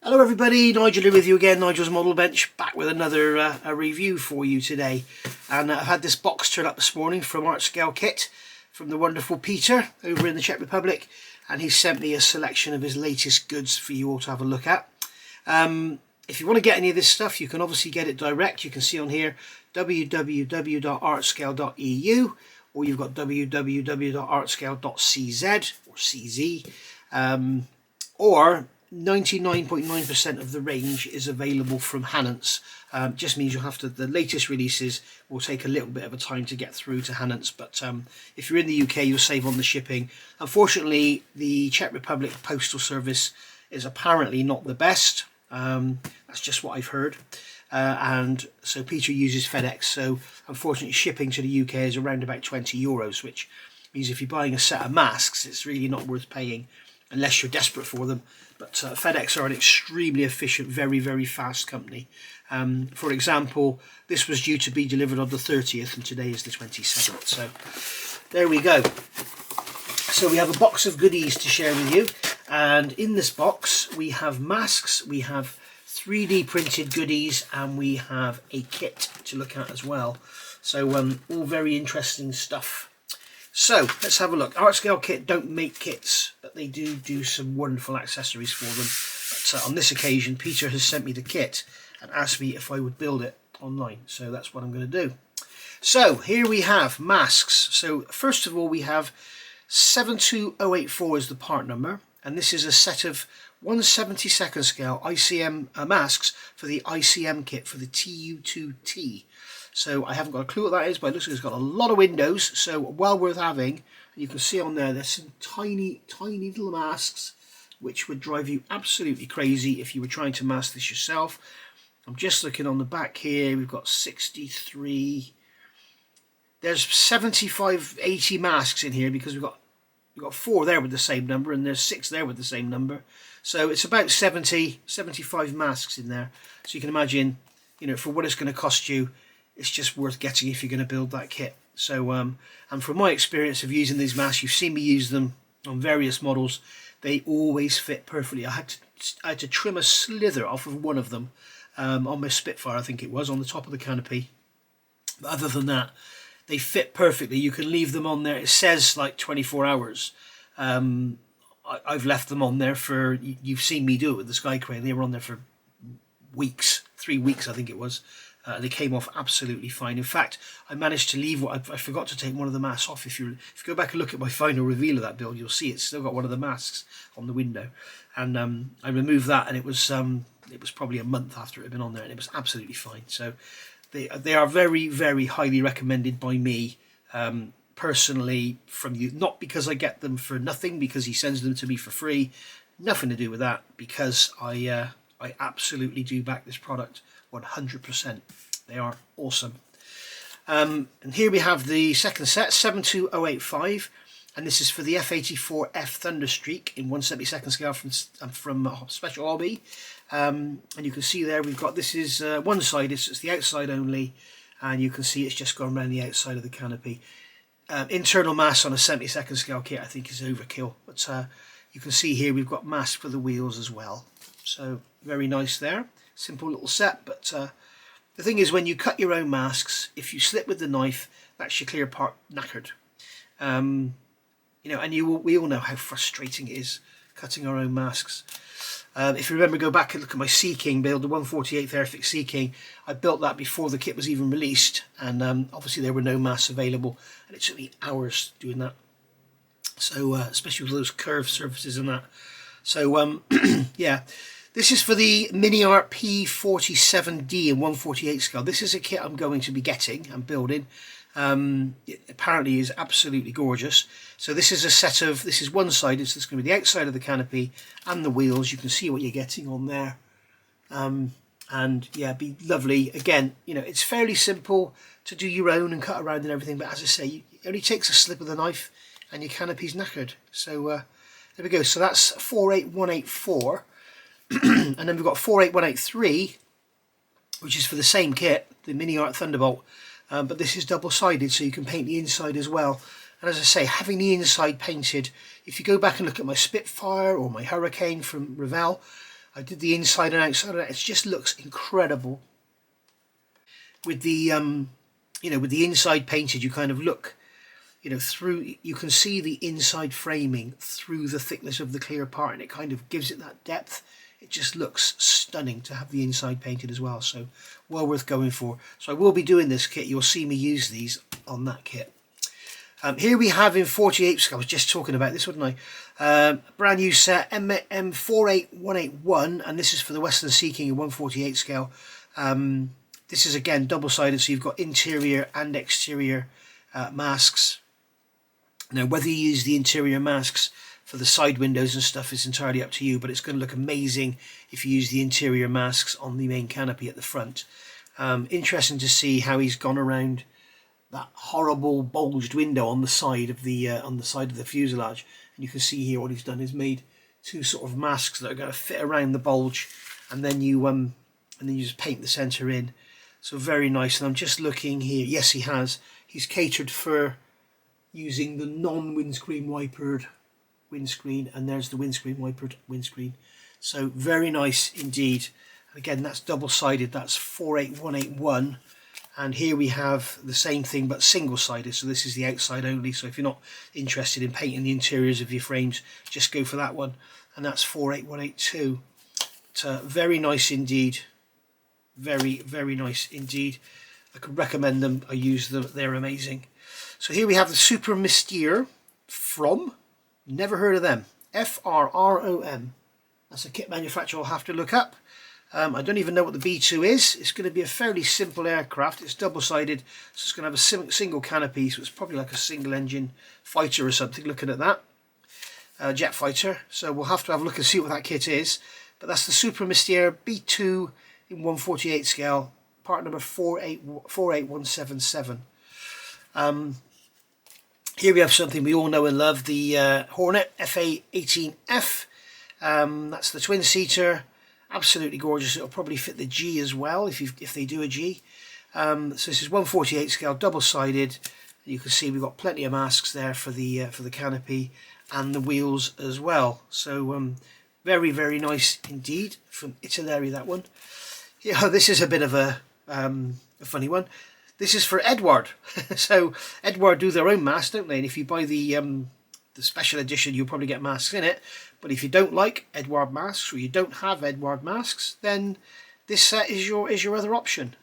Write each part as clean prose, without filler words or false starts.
Hello everybody, Nigel here with you again, Nigel's Model Bench, back with another a review for you today. And I've had this box turn up this morning from Art Scale Kit, from the wonderful Peter over in the Czech Republic, and he sent me a selection of his latest goods for you all to have a look at. If you want to get any of this stuff, you can obviously get it direct. You can see on here www.artscale.eu, or you've got www.artscale.cz or CZ, or 99.9% of the range is available from Hannants. Just means you'll have to, the latest releases will take a little bit of a time to get through to Hannants, but if you're in the UK you'll save on the shipping. Unfortunately, the Czech Republic Postal Service is apparently not the best. That's just what I've heard. And so Peter uses FedEx, so unfortunately shipping to the UK is around about €20, which means if you're buying a set of masks it's really not worth paying unless you're desperate for them. But FedEx are an extremely efficient, very fast company. For example, this was due to be delivered on the 30th and today is the 27th. So there we go. So we have a box of goodies to share with you, and in this box we have masks, we have 3D printed goodies, and we have a kit to look at as well. So all very interesting stuff. So let's have a look. Art Scale Kit don't make kits, but they do some wonderful accessories for them. But on this occasion, Peter has sent me the kit and asked me if I would build it online. So that's what I'm going to do. So here we have masks. So first of all, we have 72084 is the part number, and this is a set of 1/72 scale ICM masks for the ICM kit for the TU2T. So I haven't got a clue what that is, but it looks like it's got a lot of windows, so well worth having. And you can see on there's some tiny little masks which would drive you absolutely crazy if you were trying to mask this yourself. I'm just looking on the back here, we've got 63, there's 75, 80 masks in here, because we've got 4 there with the same number and there's 6 there with the same number. So it's about 70, 75 masks in there. So you can imagine, you know, for what it's going to cost you, it's just worth getting if you're going to build that kit. So, and from my experience of using these masks, you've seen me use them on various models, they always fit perfectly. I had to trim a slither off of one of them on my Spitfire, I think it was, on the top of the canopy. But other than that, they fit perfectly. You can leave them on there. It says like 24 hours. I've left them on there for, you've seen me do it with the Sky Crane. They were on there for weeks, 3 weeks I think it was. They came off absolutely fine. In fact, I managed to leave I forgot to take one of the masks off. If you go back and look at my final reveal of that build, you'll see it's still got one of the masks on the window. And I removed that, and it was probably a month after it had been on there, and it was absolutely fine. So they are very highly recommended by me personally from you. Not because I get them for nothing, because he sends them to me for free. Nothing to do with that, because I absolutely do back this product 100%. They are awesome. And here we have the second set, 72085, and this is for the F84F Thunderstreak in 1/72 scale from Special Hobby. And you can see there we've got, this is one side, it's the outside only, and you can see it's just gone around the outside of the canopy. Internal mass on a 72nd scale kit I think is overkill, but you can see here we've got mass for the wheels as well. So very nice there. Simple little set, but the thing is, when you cut your own masks, if you slip with the knife, that's your clear part knackered. You know, and we all know how frustrating it is cutting our own masks. If you remember, go back and look at my Sea King build, the 1/48 Airfix Sea King. I built that before the kit was even released, and obviously there were no masks available, and it took me hours doing that. So especially with those curved surfaces and that. So yeah. This is for the Mini-Art P47D in 1/48 scale. This is a kit I'm going to be getting and building. It apparently is absolutely gorgeous. So this is a set of, this is one-sided, so it's going to be the outside of the canopy and the wheels. You can see what you're getting on there. And yeah, be lovely. Again, you know, it's fairly simple to do your own and cut around and everything, but as I say, it only takes a slip of the knife and your canopy's knackered. So there we go. So that's 48184. And then we've got 48183, which is for the same kit, the Mini-Art Thunderbolt, but this is double-sided, so you can paint the inside as well. And as I say, having the inside painted, if you go back and look at my Spitfire or my Hurricane from Revell, I did the inside and outside of it. It just looks incredible. With the with the inside painted, you kind of look, through, you can see the inside framing through the thickness of the clear part, and it kind of gives it that depth. It just looks stunning to have the inside painted as well, so well worth going for. So I will be doing this kit. You'll see me use these on that kit. Here we have in 48, I was just talking about this, wasn't I? Brand new set, M48181, and this is for the Western Sea King in 1/48 scale. This is again double-sided, so you've got interior and exterior masks. Now, whether you use the interior masks for the side windows and stuff is entirely up to you, but it's going to look amazing if you use the interior masks on the main canopy at the front. Interesting to see how he's gone around that horrible bulged window on the side of the fuselage, and you can see here what he's done is made two sort of masks that are going to fit around the bulge, and then you just paint the center in. So very nice. And I'm just looking here. Yes, he's catered for using the non-windscreen wipered windscreen, and there's the windscreen wipered windscreen. So very nice indeed. And again, that's double-sided. That's 48181. And here we have the same thing but single-sided, so this is the outside only. So if you're not interested in painting the interiors of your frames, just go for that one. And that's 48182. So very nice indeed. Very, very nice indeed. I could recommend them. I use them. They're amazing. So here we have the Super Mystere from, never heard of them, FRROM. That's a kit manufacturer I'll have to look up. I don't even know what the B2 is. It's going to be a fairly simple aircraft. It's double-sided, so it's going to have a single canopy, so it's probably like a single-engine fighter or something, looking at that. Jet fighter. So we'll have to have a look and see what that kit is. But that's the Super Mystere B2 in 1/48 scale, part number 48177. Here we have something we all know and love, the Hornet FA-18F. That's the twin-seater. Absolutely gorgeous. It'll probably fit the G as well if they do a G. So this is 1/48 scale, double-sided. You can see we've got plenty of masks there for the canopy and the wheels as well. So very, very nice indeed from Italeri, that one. Yeah, this is a bit of a funny one. This is for Eduard. So Eduard do their own masks, don't they? And if you buy the special edition, you'll probably get masks in it. But if you don't like Eduard masks, or you don't have Eduard masks, then this set is your other option.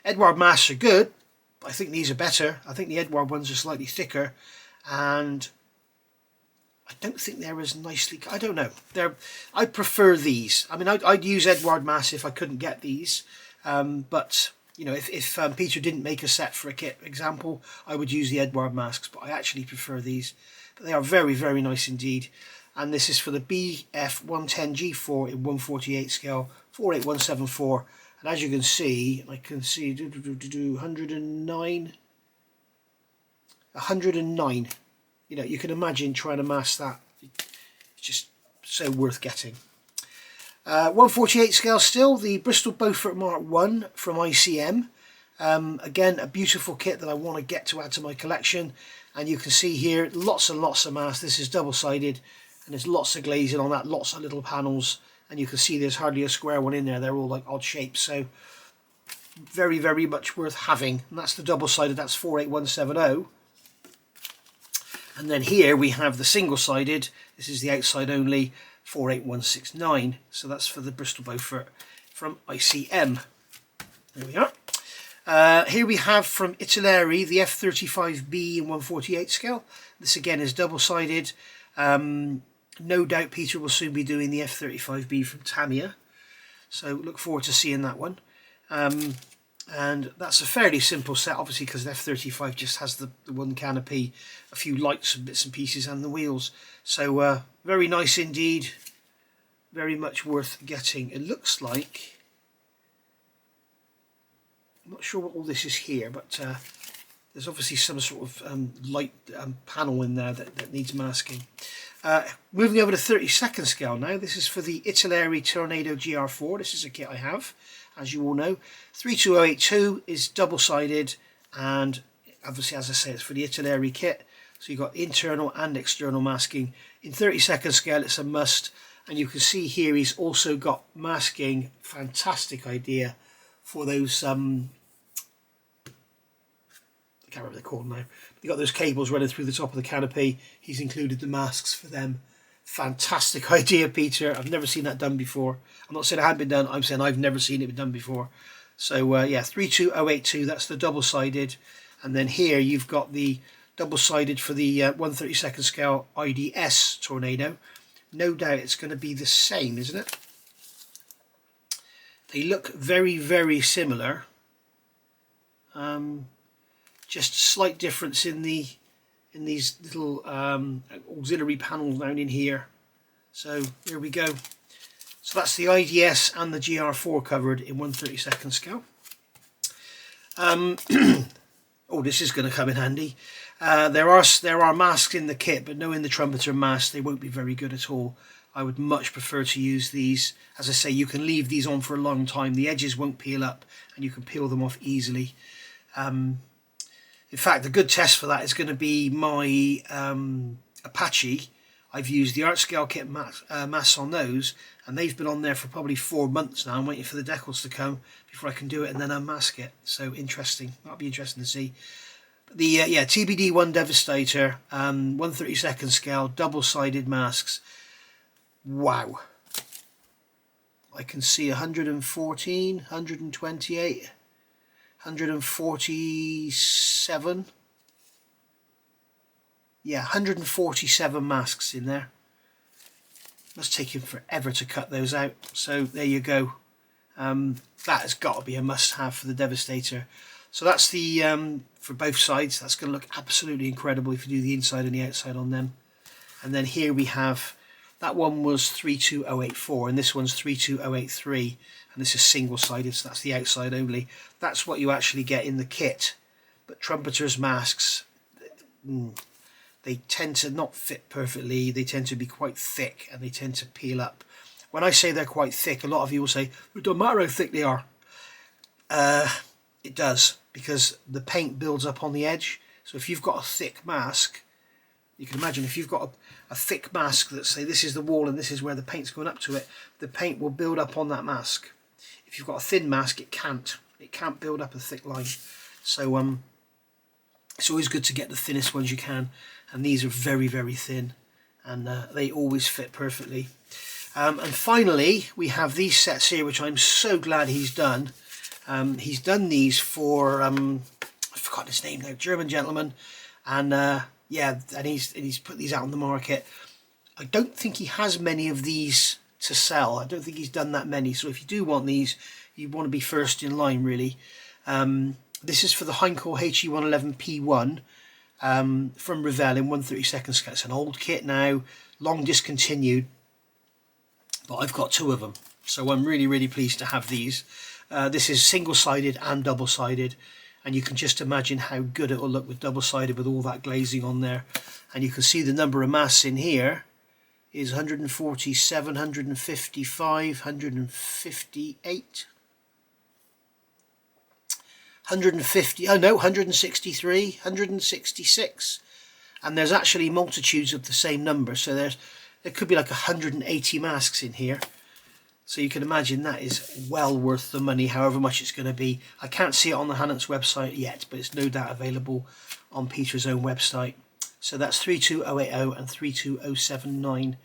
Eduard masks are good, but I think these are better. I think the Eduard ones are slightly thicker, and I don't think they're as nicely. I don't know. I prefer these. I mean, I'd use Eduard masks if I couldn't get these, but if Peter didn't make a set for a kit example, I would use the Eduard masks, but I actually prefer these. But they are very, very nice indeed. And this is for the BF-110G4 in 1/48 scale, 48174. And as you can see, I can see 109. You can imagine trying to mask that. It's just so worth getting. 1/48 scale still, the Bristol Beaufort Mark 1 from ICM. Again, a beautiful kit that I want to get to add to my collection. And you can see here, lots and lots of masks. This is double-sided, and there's lots of glazing on that, lots of little panels. And you can see there's hardly a square one in there. They're all like odd shapes. So very, very much worth having. And that's the double-sided, that's 48170. And then here we have the single-sided. This is the outside only, 48169. So that's for the Bristol Beaufort from ICM. There we are. Here we have from Italeri the F-35B in 1/48 scale. This again is double-sided. No doubt Peter will soon be doing the F-35B from Tamiya. So look forward to seeing that one. And that's a fairly simple set, obviously, because the F-35 just has the one canopy, a few lights and bits and pieces, and the wheels. So very nice indeed. Very much worth getting. It looks like, I'm not sure what all this is here, but there's obviously some sort of light panel in there that needs masking. Moving over to 32nd scale now. This is for the Italeri Tornado GR4. This is a kit I have, as you all know. 32082 is double-sided, and obviously, as I say, it's for the Italeri kit. So you've got internal and external masking. In 32nd scale, it's a must. And you can see here he's also got masking. Fantastic idea for those I can't remember what they're called now. You've got those cables running through the top of the canopy. He's included the masks for them. Fantastic idea, Peter. I've never seen that done before. I'm not saying it hadn't been done, I'm saying I've never seen it done before. So yeah, 32082, that's the double-sided. And then here you've got the double-sided for the 1/32 scale IDS Tornado. No doubt it's going to be the same, isn't it? They look very, very similar. Just a slight difference in these little auxiliary panels down in here. So here we go. So that's the IDS and the GR4 covered in 1/32 scale. Oh, this is going to come in handy. There are masks in the kit, but knowing the trumpeter masks, they won't be very good at all. I would much prefer to use these. As I say, you can leave these on for a long time. The edges won't peel up, and you can peel them off easily. In fact, the good test for that is going to be my Apache. I've used the Art Scale kit masks on those, and they've been on there for probably 4 months now. I'm waiting for the decals to come before I can do it and then unmask it. So interesting. That'll be interesting to see. The yeah, TBD1 Devastator, 1/32 scale, double-sided masks. Wow. I can see 114, 128, 147. Yeah, 147 masks in there. Must take him forever to cut those out. So there you go. That has got to be a must-have for the Devastator. So that's the for both sides. That's going to look absolutely incredible if you do the inside and the outside on them. And then here we have, that one was 32084 and this one's 32083, and this is single-sided, so that's the outside only. That's what you actually get in the kit. But trumpeters' masks, they tend to not fit perfectly. They tend to be quite thick and they tend to peel up. When I say they're quite thick, a lot of you will say, it don't matter how thick they are. It does, because the paint builds up on the edge. So if you've got a thick mask, you can imagine if you've got a thick mask that, say, this is the wall and this is where the paint's going up to it, the paint will build up on that mask. If you've got a thin mask, it can't. It can't build up a thick line. So it's always good to get the thinnest ones you can. And these are very, very thin, and they always fit perfectly. And finally, we have these sets here, which I'm so glad he's done. He's done these for, I've forgotten his name now, German gentleman, and yeah, and he's put these out on the market. I don't think he has many of these to sell. I don't think he's done that many. So if you do want these, you want to be first in line, really. This is for the Heinkel HE111P1 from Revell in 1/32 scale. It's an old kit now, long discontinued, but I've got 2 of them, so I'm really, really pleased to have these. This is single-sided and double-sided, and you can just imagine how good it will look with double-sided with all that glazing on there. And you can see the number of masks in here is 147, 155, 158, 150, oh no, 163, 166, and there's actually multitudes of the same number, so there could be like 180 masks in here. So you can imagine that is well worth the money, however much it's going to be. I can't see it on the Hannants website yet, but it's no doubt available on Peter's own website. So that's 32080 and 32079.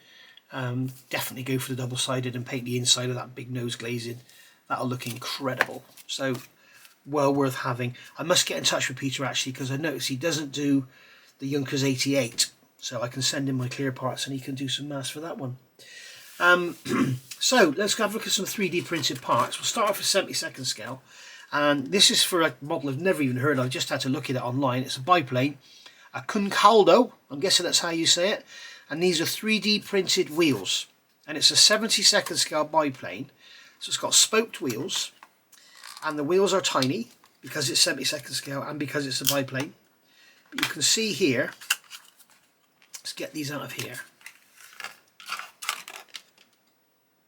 Definitely go for the double-sided and paint the inside of that big nose glazing. That'll look incredible. So well worth having. I must get in touch with Peter actually, because I noticed he doesn't do the Junkers 88, so I can send him my clear parts and he can do some masks for that one. So let's have a look at some 3D printed parts. We'll start off with 72nd scale, and this is for a model I've never even heard of. I just had to look at it online. It's a biplane, a Concaldo, I'm guessing that's how you say it, and these are 3D printed wheels, and it's a 72nd scale biplane, so it's got spoked wheels, and the wheels are tiny because it's 72nd scale and because it's a biplane. But you can see here, let's get these out of here.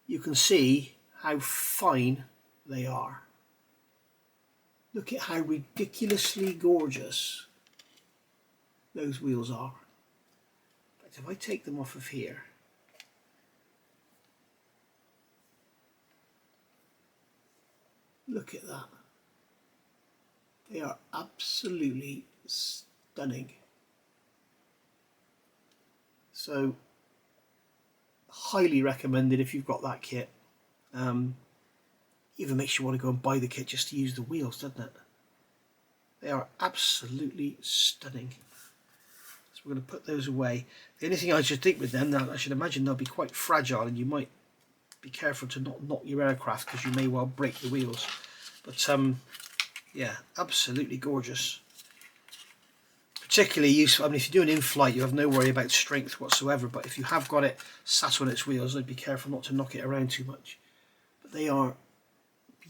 You can see how fine they are. Look at how ridiculously gorgeous those wheels are. But if I take them off of here, Look at that. They are absolutely stunning. So highly recommended if you've got that kit. Even makes you want to go and buy the kit just to use the wheels, doesn't it? They are absolutely stunning. So we're going to put those away. The only thing I should think with them, that I should imagine they'll be quite fragile, and you might be careful to not knock your aircraft because you may well break the wheels. But yeah, absolutely gorgeous. Particularly useful. I mean, if you're doing in-flight, you have no worry about strength whatsoever. But if you have got it sat on its wheels, I'd be careful not to knock it around too much. But they are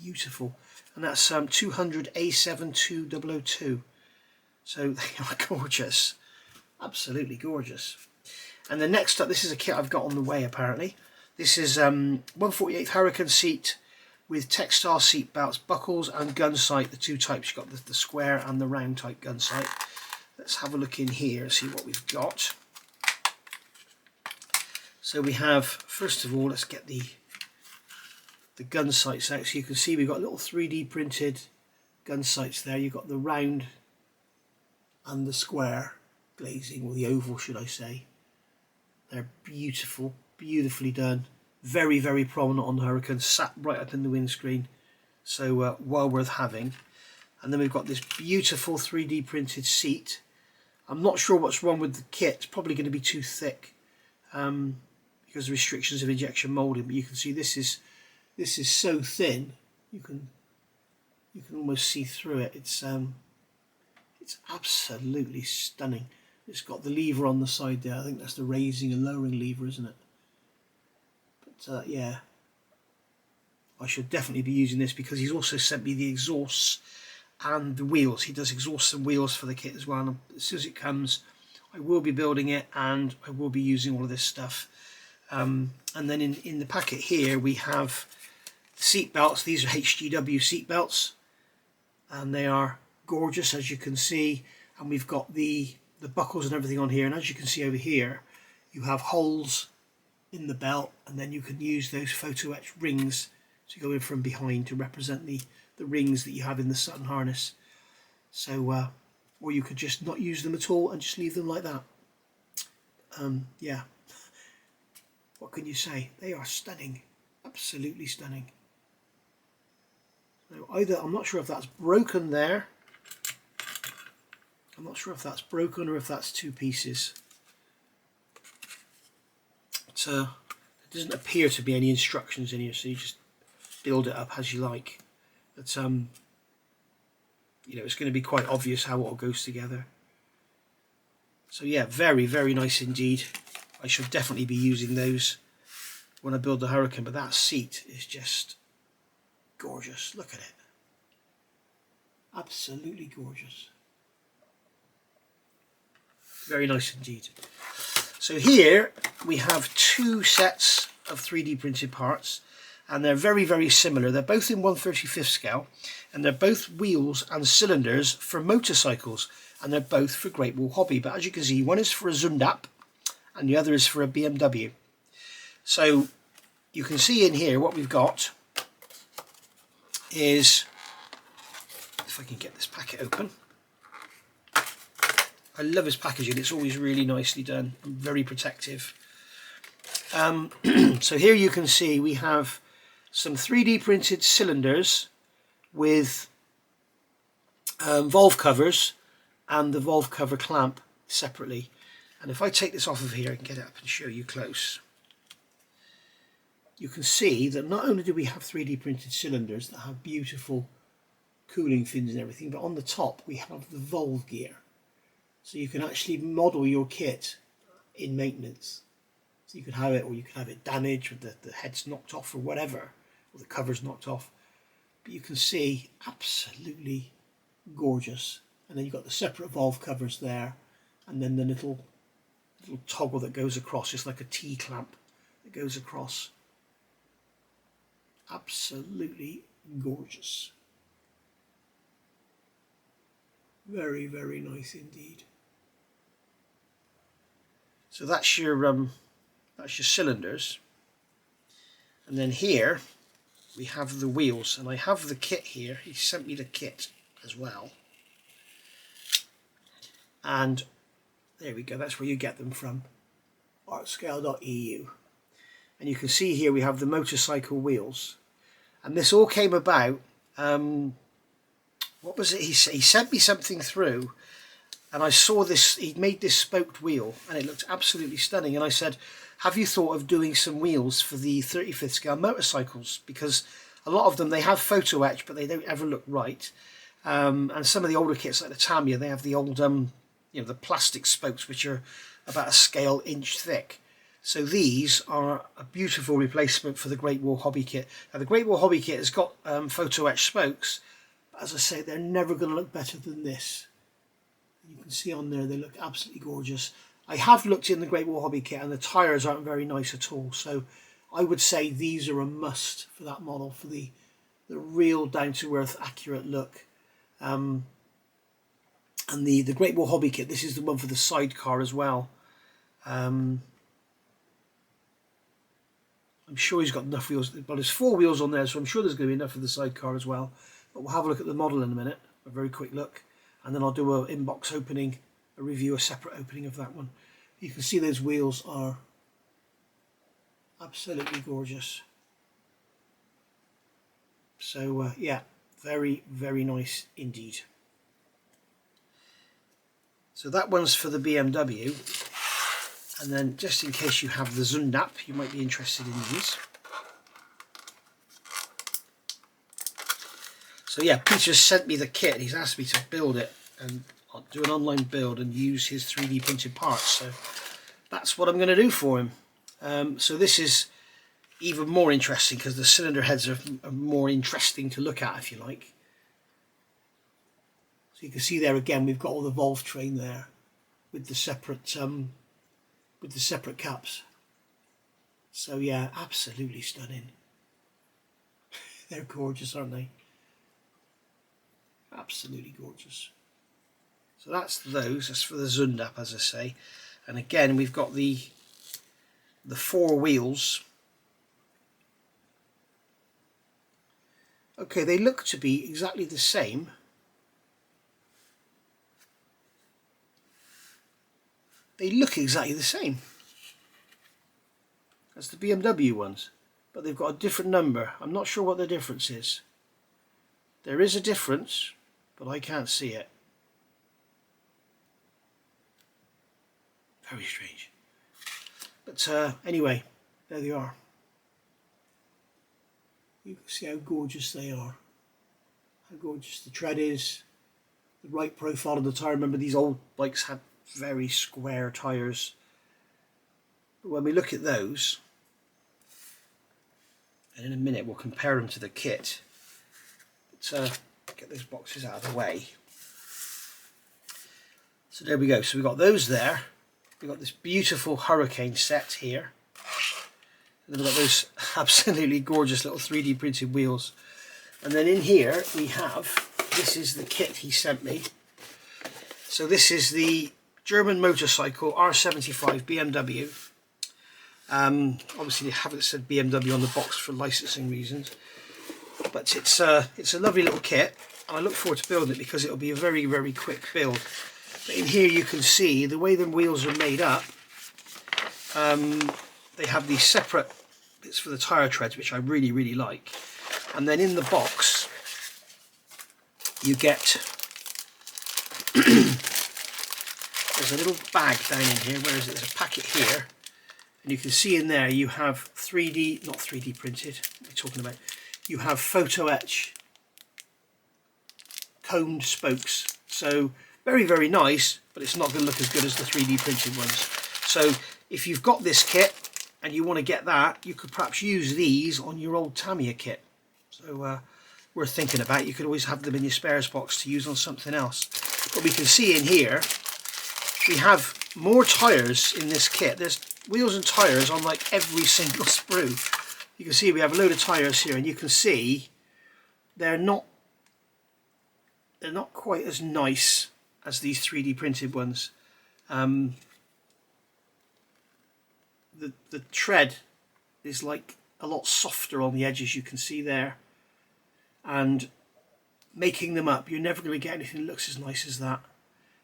beautiful, and that's 200 A72002. So they are gorgeous, absolutely gorgeous. And the next up, this is a kit I've got on the way apparently. This is 1/48 Hurricane seat with textile seat belts, buckles and gun sight, the two types. You've got the square and the round type gun sight. Let's have a look in here and see what we've got. So we have, first of all, let's get the gun sights out. So you can see we've got little 3D printed gun sights there. You've got the round and the square glazing, or the oval should I say. They're beautiful, beautifully done. Very, very prominent on the Hurricane, sat right up in the windscreen. So well worth having. And then we've got this beautiful 3D printed seat. I'm not sure what's wrong with the kit. It's probably going to be too thick because of restrictions of injection molding. But you can see this is so thin you can almost see through it. It's absolutely stunning. It's got the lever on the side there. I think that's the raising and lowering lever, isn't it? But yeah, I should definitely be using this because he's also sent me the exhausts and the wheels. He does exhausts and wheels for the kit as well, and as soon as it comes I will be building it and I will be using all of this stuff. And then in the packet here we have seat belts. These are HGW seat belts and they are gorgeous, as you can see, and we've got the buckles and everything on here, and as you can see over here you have holes in the belt, and then you can use those photo etched rings to go in from behind to represent the rings that you have in the Sutton harness. So or you could just not use them at all and just leave them like that. Yeah, what can you say? They are stunning, absolutely stunning. So either, I'm not sure if that's broken there. I'm not sure if that's broken or if that's two pieces. There doesn't appear to be any instructions in here, so you just build it up as you like. But you know, it's going to be quite obvious how it all goes together. So yeah, very, very nice indeed. I should definitely be using those when I build the Hurricane, but that seat is just gorgeous. Look at it. Absolutely gorgeous. Very nice indeed. So here we have two sets of 3D printed parts, and they're very, very similar. They're both in 1/35 scale, and they're both wheels and cylinders for motorcycles, and they're both for Great Wall Hobby. But as you can see, one is for a Zundap and the other is for a BMW. So you can see in here what we've got is, if I can get this packet open. I love his packaging, it's always really nicely done and very protective. So here you can see we have some 3D printed cylinders with valve covers and the valve cover clamp separately. And if I take this off of here and get it up and show you close, you can see that not only do we have 3D printed cylinders that have beautiful cooling fins and everything, but on the top we have the valve gear. So you can actually model your kit in maintenance. So you could have it, or you could have it damaged with the heads knocked off or whatever, or the covers knocked off. But you can see, absolutely gorgeous. And then you've got the separate valve covers there, and then the little toggle that goes across, just like a T-clamp that goes across. Absolutely gorgeous. Very, very nice indeed. So that's your cylinders, and then here we have the wheels, and I have the kit here. He sent me the kit as well, and there we go, that's where you get them from, artscale.eu. And you can see here we have the motorcycle wheels, and this all came about, what was it, he sent me something through, and I saw this, he'd made this spoked wheel and it looked absolutely stunning, and I said, have you thought of doing some wheels for the 35th scale motorcycles, because a lot of them, they have photo etch but they don't ever look right, and some of the older kits like the Tamiya, they have the old the plastic spokes which are about a scale inch thick. So these are a beautiful replacement for the Great Wall Hobby Kit. Now the Great Wall Hobby Kit has got photo etch spokes, but as I say, they're never going to look better than this. You can see on there they look absolutely gorgeous. I have looked in the Great Wall Hobby Kit and the tyres aren't very nice at all, so I would say these are a must for that model, for the real down-to-earth accurate look. And the Great Wall Hobby Kit, this is the one for the sidecar as well. I'm sure he's got enough wheels, well there's 4 wheels on there, so I'm sure there's going to be enough for the sidecar as well. But we'll have a look at the model in a minute, a very quick look, and then I'll do an inbox opening, a review, a separate opening of that one. You can see those wheels are absolutely gorgeous. So yeah, very, very nice indeed. So that one's for the BMW, and then just in case you have the Zundap, you might be interested in these. So yeah, Peter's sent me the kit. He's asked me to build it and I'll do an online build and use his 3D printed parts. So that's what I'm going to do for him. So this is even more interesting because the cylinder heads are more interesting to look at, if you like. So you can see there again, we've got all the valve train there with the separate caps. So yeah, absolutely stunning. They're gorgeous, aren't they? Absolutely gorgeous. So that's for the Zundap, as I say. And again, we've got the 4 wheels. Okay, they look to be exactly the same. They look exactly the same as the BMW ones, but they've got a different number. I'm not sure what the difference is. There is a difference, but I can't see it. Very strange. But anyway, there they are. You can see how gorgeous they are. How gorgeous the tread is. The right profile of the tyre. Remember, these old bikes had very square tyres. But when we look at those, and in a minute we'll compare them to the kit. But get those boxes out of the way. So there we go. So we've got those there. We've got this beautiful Hurricane set here. And then we've got those absolutely gorgeous little 3D printed wheels. And then in here we have, this is the kit he sent me. So this is the German motorcycle R75 BMW. Obviously they haven't said BMW on the box for licensing reasons. But it's a lovely little kit. And I look forward to building it because it'll be a very, very quick build. But in here you can see the way the wheels are made up. They have these separate bits for the tyre treads, which I really, really like. And then in the box, you get, there's a little bag down in here. Where is it? There's a packet here. And you can see in there you have not 3D printed, what are you talking about? You have photo etch combed spokes. So very, very nice, but it's not going to look as good as the 3D printed ones. So if you've got this kit and you want to get that, you could perhaps use these on your old Tamiya kit. So worth thinking about. You could always have them in your spares box to use on something else. But we can see in here, we have more tyres in this kit. There's wheels and tyres on like every single sprue. You can see we have a load of tyres here, and you can see they're not quite as nice as these 3D printed ones. The tread is like a lot softer on the edges, you can see there, and making them up, you're never going to get anything that looks as nice as that.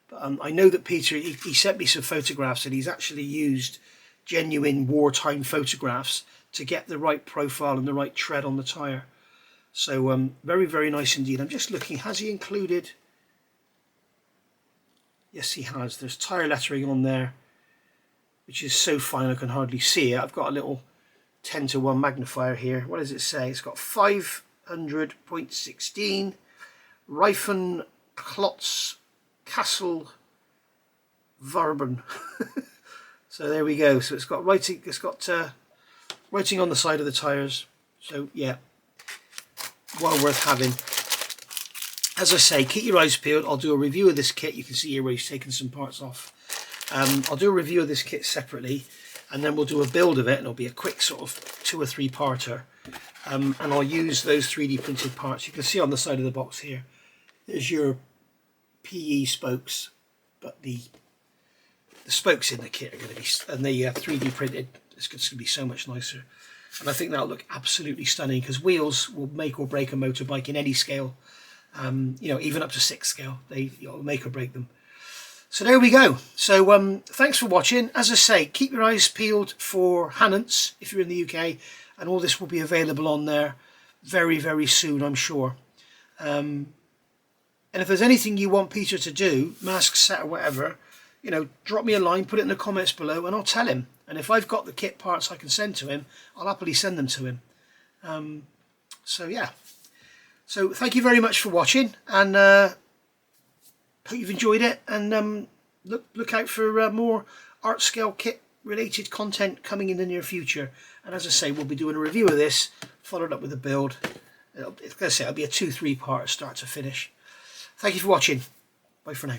But I know that Peter, he sent me some photographs, and he's actually used genuine wartime photographs to get the right profile and the right tread on the tyre. So very, very nice indeed. I'm just looking, has he included? Yes, he has. There's tyre lettering on there, which is so fine I can hardly see it. I've got a little 10:1 magnifier here. What does it say? It's got 500.16 Reifen Klotz Castle Verben. So there we go. So it's got writing. It's got writing on the side of the tyres. So yeah, well worth having. As I say, keep your eyes peeled. I'll do a review of this kit. You can see here where he's taken some parts off. I'll do a review of this kit separately, and then we'll do a build of it, and it'll be a quick sort of 2 or 3 parter. And I'll use those 3D printed parts. You can see on the side of the box here, there's your PE spokes, but the spokes in the kit are going to be, and the 3D printed, it's going to be so much nicer. And I think that'll look absolutely stunning, because wheels will make or break a motorbike in any scale. You know, even up to 6 scale, you'll make or break them. So there we go. So thanks for watching. As I say, keep your eyes peeled for Hannants if you're in the UK, and all this will be available on there very, very soon, I'm sure. And if there's anything you want Peter to do, mask set or whatever, you know, drop me a line, put it in the comments below, and I'll tell him. And if I've got the kit parts I can send to him, I'll happily send them to him. So yeah. So thank you very much for watching, and hope you've enjoyed it. And look out for more art scale kit related content coming in the near future. And as I say, we'll be doing a review of this, followed up with a build. It'll be a 2-3 part start to finish. Thank you for watching. Bye for now.